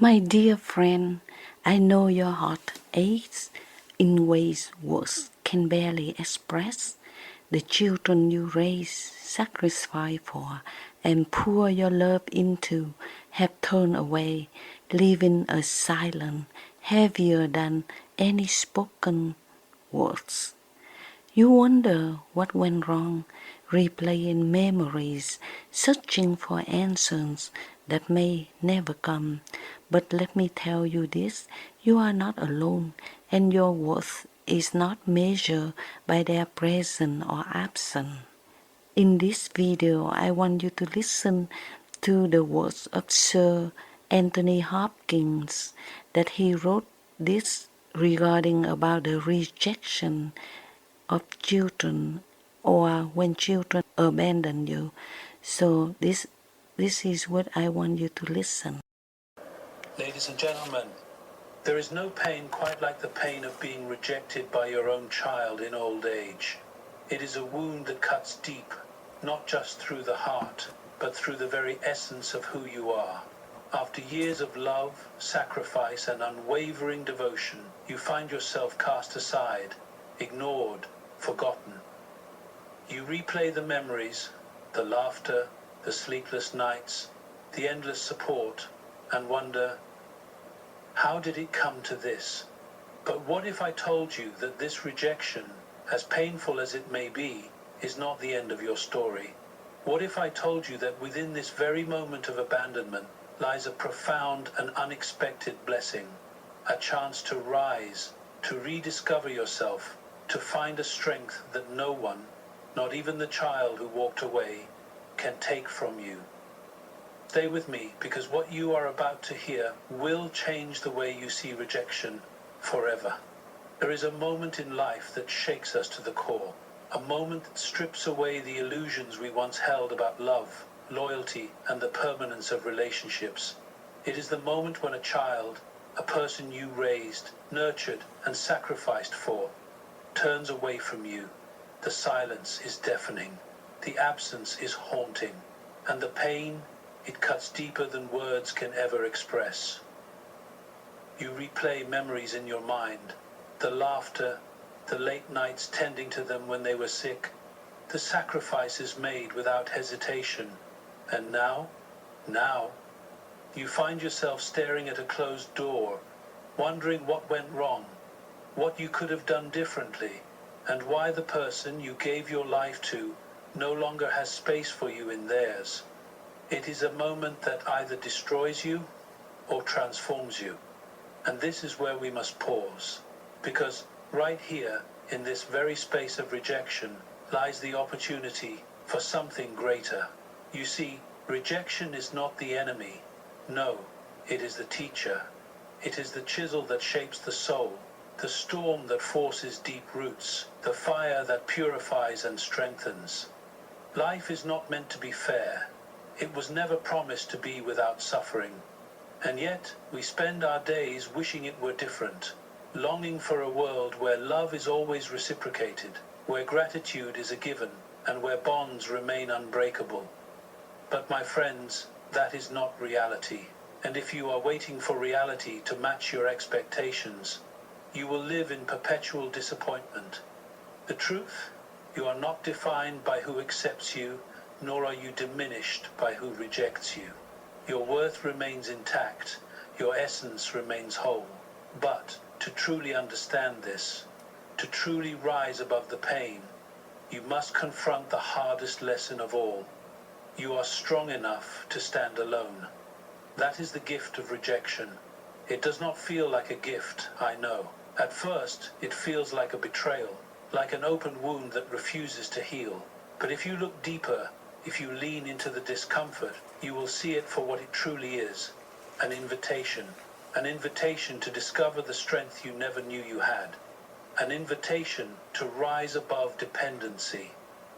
My dear friend, I know your heart aches in ways words can barely express. The children you raise, sacrifice for, and pour your love into have turned away, leaving a silence heavier than any spoken words. You wonder what went wrong, replaying memories, searching for answers that may never come. But let me tell you this, you are not alone, and your worth is not measured by their presence or absence. In this video, I want you to listen to the words of Sir Anthony Hopkins that he wrote this regarding about the rejection of children or when children abandon you. So this is what I want you to listen. Ladies and gentlemen, there is no pain quite like the pain of being rejected by your own child in old age. It is a wound that cuts deep, not just through the heart, but through the very essence of who you are. After years of love, sacrifice, and unwavering devotion, you find yourself cast aside, ignored, forgotten. You replay the memories, the laughter, the sleepless nights, the endless support, and wonder, how did it come to this? But what if I told you that this rejection, as painful as it may be, is not the end of your story? What if I told you that within this very moment of abandonment lies a profound and unexpected blessing, a chance to rise, to rediscover yourself, to find a strength that no one, not even the child who walked away, can take from you? Stay with me, because what you are about to hear will change the way you see rejection forever. There is a moment in life that shakes us to the core, a moment that strips away the illusions we once held about love, loyalty, and the permanence of relationships. It is the moment when a child, a person you raised, nurtured, and sacrificed for, turns away from you. The silence is deafening, the absence is haunting, and the pain, it cuts deeper than words can ever express. You replay memories in your mind, the laughter, the late nights tending to them when they were sick, the sacrifices made without hesitation. And now, you find yourself staring at a closed door, wondering what went wrong, what you could have done differently, and why the person you gave your life to no longer has space for you in theirs. It is a moment that either destroys you or transforms you. And this is where we must pause, because right here, in this very space of rejection, lies the opportunity for something greater. You see, rejection is not the enemy. No, it is the teacher. It is the chisel that shapes the soul, the storm that forces deep roots, the fire that purifies and strengthens. Life is not meant to be fair. It was never promised to be without suffering. And yet, we spend our days wishing it were different, longing for a world where love is always reciprocated, where gratitude is a given, and where bonds remain unbreakable. But my friends, that is not reality. And if you are waiting for reality to match your expectations, you will live in perpetual disappointment. The truth? You are not defined by who accepts you, nor are you diminished by who rejects you. Your worth remains intact, your essence remains whole. But to truly understand this, to truly rise above the pain, you must confront the hardest lesson of all. You are strong enough to stand alone. That is the gift of rejection. It does not feel like a gift, I know. At first, it feels like a betrayal, like an open wound that refuses to heal. But if you look deeper, if you lean into the discomfort, you will see it for what it truly is, an invitation to discover the strength you never knew you had, an invitation to rise above dependency,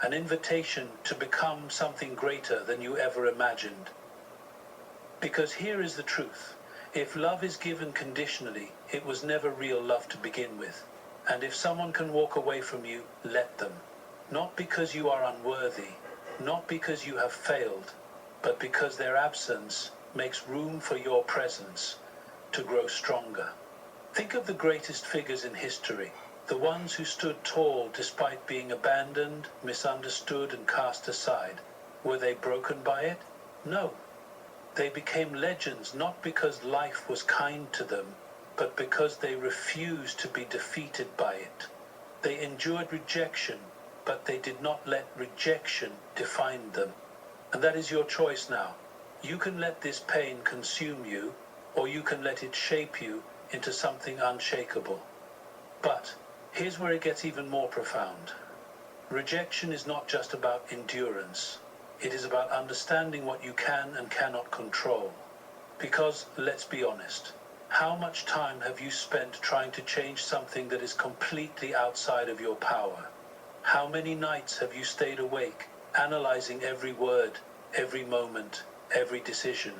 an invitation to become something greater than you ever imagined. Because here is the truth. If love is given conditionally, it was never real love to begin with. And if someone can walk away from you, let them. Not because you are unworthy, not because you have failed, but because their absence makes room for your presence, to grow stronger. Think of the greatest figures in history, the ones who stood tall despite being abandoned, misunderstood, and cast aside. Were they broken by it? No. They became legends not because life was kind to them, but because they refused to be defeated by it. They endured rejection, but they did not let rejection define them. And that is your choice now. You can let this pain consume you, or you can let it shape you into something unshakable. But here's where it gets even more profound. Rejection is not just about endurance. It is about understanding what you can and cannot control. Because, let's be honest, how much time have you spent trying to change something that is completely outside of your power? How many nights have you stayed awake, analyzing every word, every moment, every decision,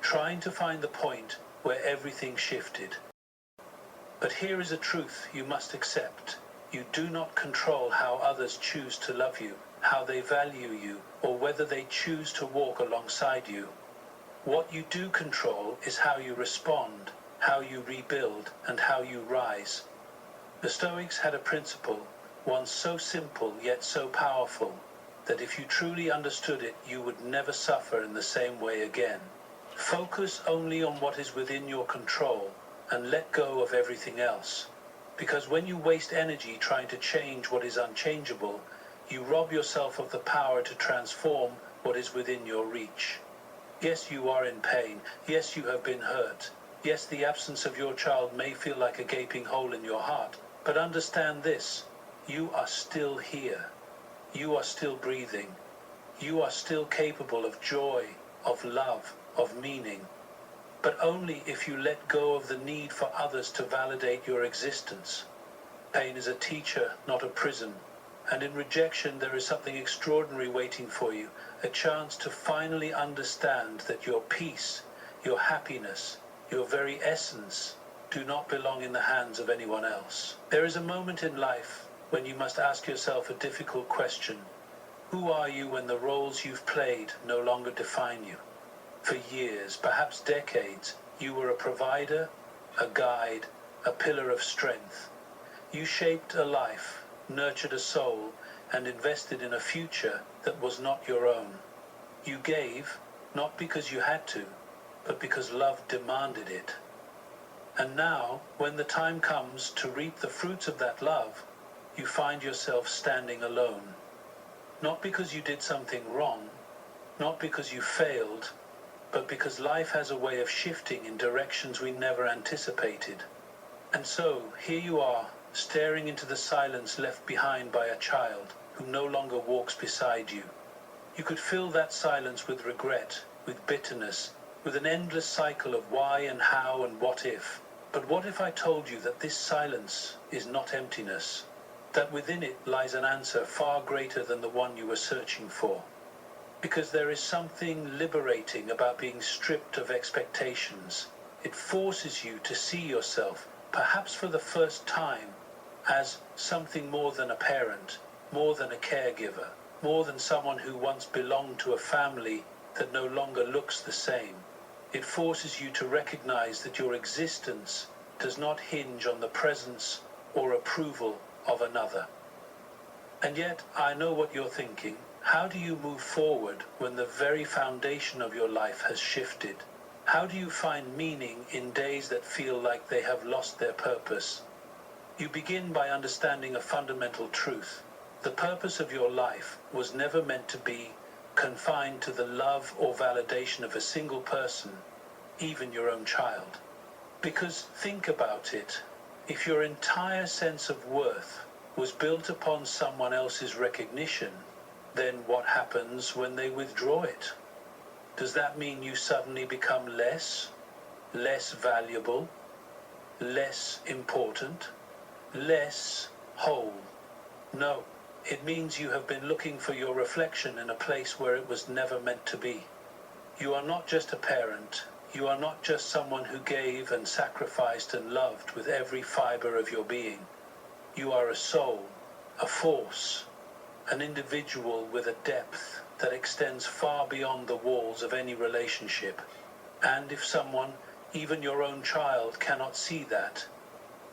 trying to find the point where everything shifted? But here is a truth you must accept. You do not control how others choose to love you, how they value you, or whether they choose to walk alongside you. What you do control is how you respond, how you rebuild, and how you rise. The Stoics had a principle, one so simple yet so powerful, that if you truly understood it, you would never suffer in the same way again. Focus only on what is within your control and let go of everything else. Because when you waste energy trying to change what is unchangeable, you rob yourself of the power to transform what is within your reach. Yes, you are in pain. Yes, you have been hurt. Yes, the absence of your child may feel like a gaping hole in your heart. But understand this, you are still here. You are still breathing. You are still capable of joy, of love, of meaning. But only if you let go of the need for others to validate your existence. Pain is a teacher, not a prison. And in rejection, there is something extraordinary waiting for you, a chance to finally understand that your peace, your happiness, your very essence do not belong in the hands of anyone else. There is a moment in life when you must ask yourself a difficult question. Who are you when the roles you've played no longer define you? For years, perhaps decades, you were a provider, a guide, a pillar of strength. You shaped a life, nurtured a soul, and invested in a future that was not your own. You gave, not because you had to, but because love demanded it. And now, when the time comes to reap the fruits of that love, you find yourself standing alone. Not because you did something wrong, not because you failed, but because life has a way of shifting in directions we never anticipated. And so, here you are, staring into the silence left behind by a child who no longer walks beside you. You could fill that silence with regret, with bitterness, with an endless cycle of why and how and what if. But what if I told you that this silence is not emptiness, that within it lies an answer far greater than the one you were searching for? Because there is something liberating about being stripped of expectations. It forces you to see yourself, perhaps for the first time, as something more than a parent, more than a caregiver, more than someone who once belonged to a family that no longer looks the same. It forces you to recognize that your existence does not hinge on the presence or approval of another. And yet, I know what you're thinking. How do you move forward when the very foundation of your life has shifted? How do you find meaning in days that feel like they have lost their purpose? You begin by understanding a fundamental truth. The purpose of your life was never meant to be confined to the love or validation of a single person, even your own child. Because think about it, if your entire sense of worth was built upon someone else's recognition, then what happens when they withdraw it? Does that mean you suddenly become less valuable, less important, less whole? No, it means you have been looking for your reflection in a place where it was never meant to be. You are not just a parent. You are not just someone who gave and sacrificed and loved with every fiber of your being. You are a soul, a force, an individual with a depth that extends far beyond the walls of any relationship. And if someone, Even your own child cannot see that.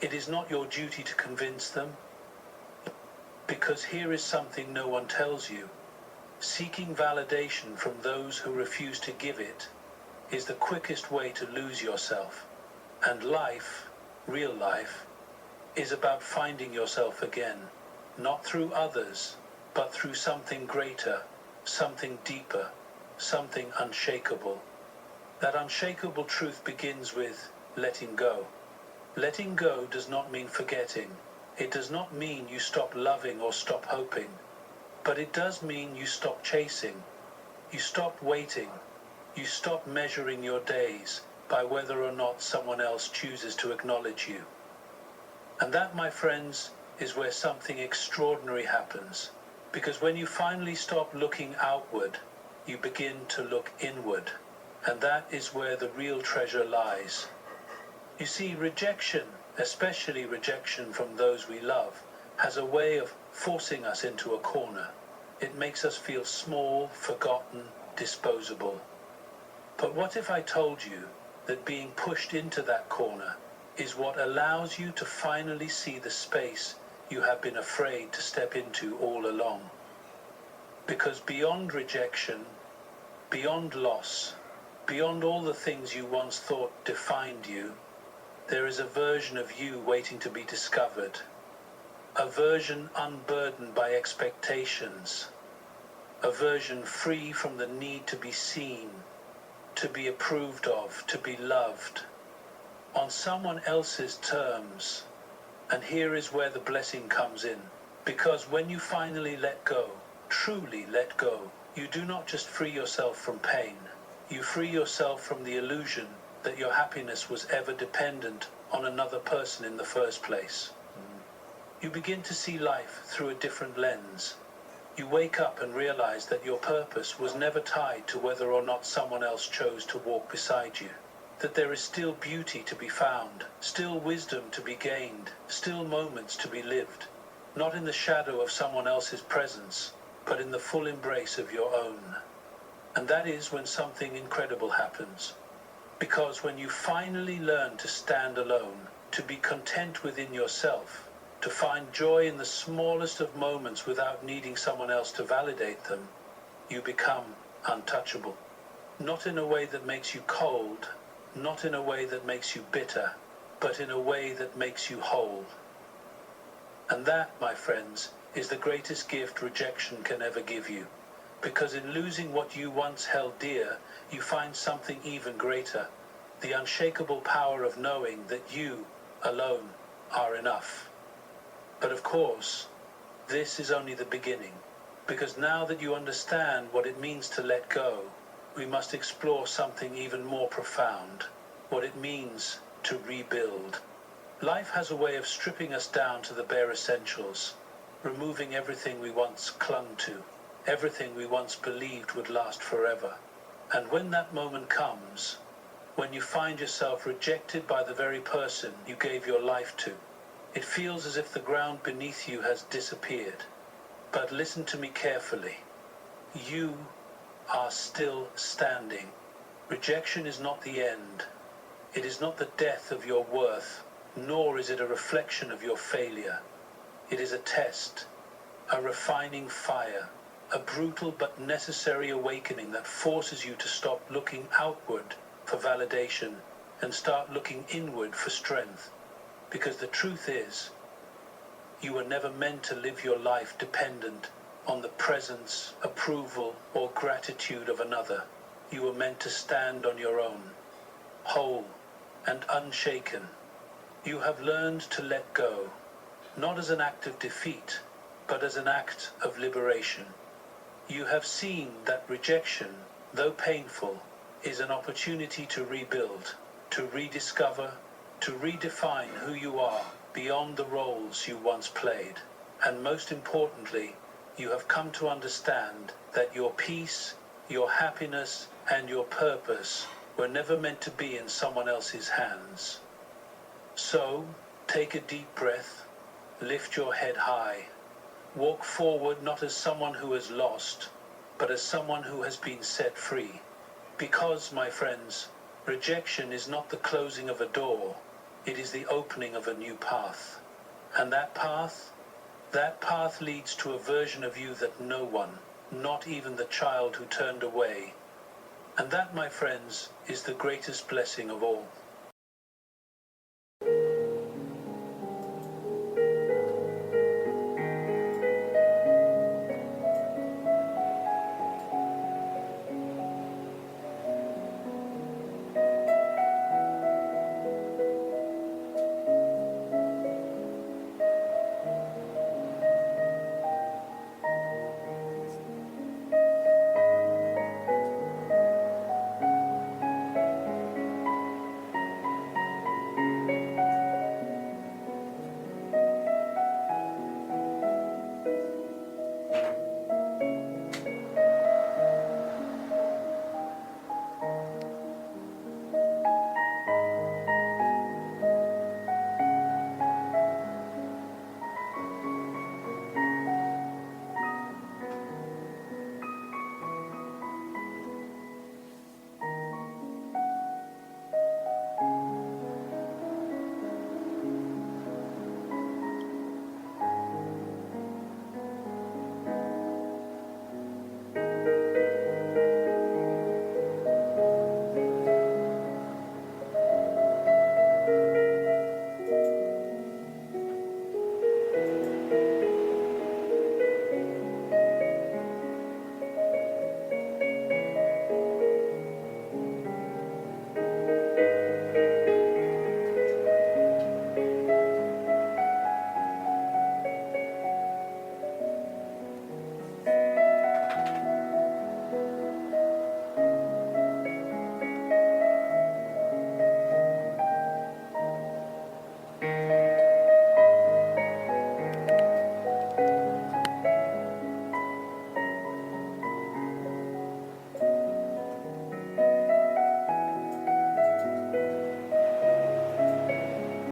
It is not your duty to convince them, because here is something no one tells you. Seeking validation from those who refuse to give it is the quickest way to lose yourself. And life, real life, is about finding yourself again, not through others, but through something greater, something deeper, something unshakable. That unshakable truth begins with letting go. Letting go does not mean forgetting. It does not mean you stop loving or stop hoping. But it does mean you stop chasing. You stop waiting. You stop measuring your days by whether or not someone else chooses to acknowledge you. And that, my friends, is where something extraordinary happens. Because when you finally stop looking outward, you begin to look inward. And that is where the real treasure lies. You see, rejection, especially rejection from those we love, has a way of forcing us into a corner. It makes us feel small, forgotten, disposable. But what if I told you that being pushed into that corner is what allows you to finally see the space you have been afraid to step into all along? Because beyond rejection, beyond loss, beyond all the things you once thought defined you, there is a version of you waiting to be discovered. A version unburdened by expectations. A version free from the need to be seen, to be approved of, to be loved, on someone else's terms. And here is where the blessing comes in. Because when you finally let go, truly let go, you do not just free yourself from pain. You free yourself from the illusion that your happiness was ever dependent on another person in the first place. You begin to see life through a different lens. You wake up and realize that your purpose was never tied to whether or not someone else chose to walk beside you. That there is still beauty to be found, still wisdom to be gained, still moments to be lived, not in the shadow of someone else's presence, but in the full embrace of your own. And that is when something incredible happens. Because when you finally learn to stand alone, to be content within yourself, to find joy in the smallest of moments without needing someone else to validate them, you become untouchable. Not in a way that makes you cold, not in a way that makes you bitter, but in a way that makes you whole. And that, my friends, is the greatest gift rejection can ever give you. Because in losing what you once held dear, you find something even greater, the unshakable power of knowing that you, alone, are enough. But of course, this is only the beginning, because now that you understand what it means to let go, we must explore something even more profound, what it means to rebuild. Life has a way of stripping us down to the bare essentials, removing everything we once clung to, everything we once believed would last forever. And when that moment comes, when you find yourself rejected by the very person you gave your life to, it feels as if the ground beneath you has disappeared. But listen to me carefully. You are still standing. Rejection is not the end. It is not the death of your worth, nor is it a reflection of your failure. It is a test, a refining fire, a brutal but necessary awakening that forces you to stop looking outward for validation and start looking inward for strength. Because the truth is, you were never meant to live your life dependent on the presence, approval, or gratitude of another. You were meant to stand on your own, whole and unshaken. You have learned to let go, not as an act of defeat, but as an act of liberation. You have seen that rejection, though painful, is an opportunity to rebuild, to rediscover, to redefine who you are beyond the roles you once played. And most importantly, you have come to understand that your peace, your happiness, and your purpose were never meant to be in someone else's hands. So, take a deep breath, lift your head high, walk forward not as someone who has lost, but as someone who has been set free. Because, my friends, Rejection is not the closing of a door, it is the opening of a new path. And that path leads to a version of you that no one, not even the child who turned away. And that, my friends, is the greatest blessing of all.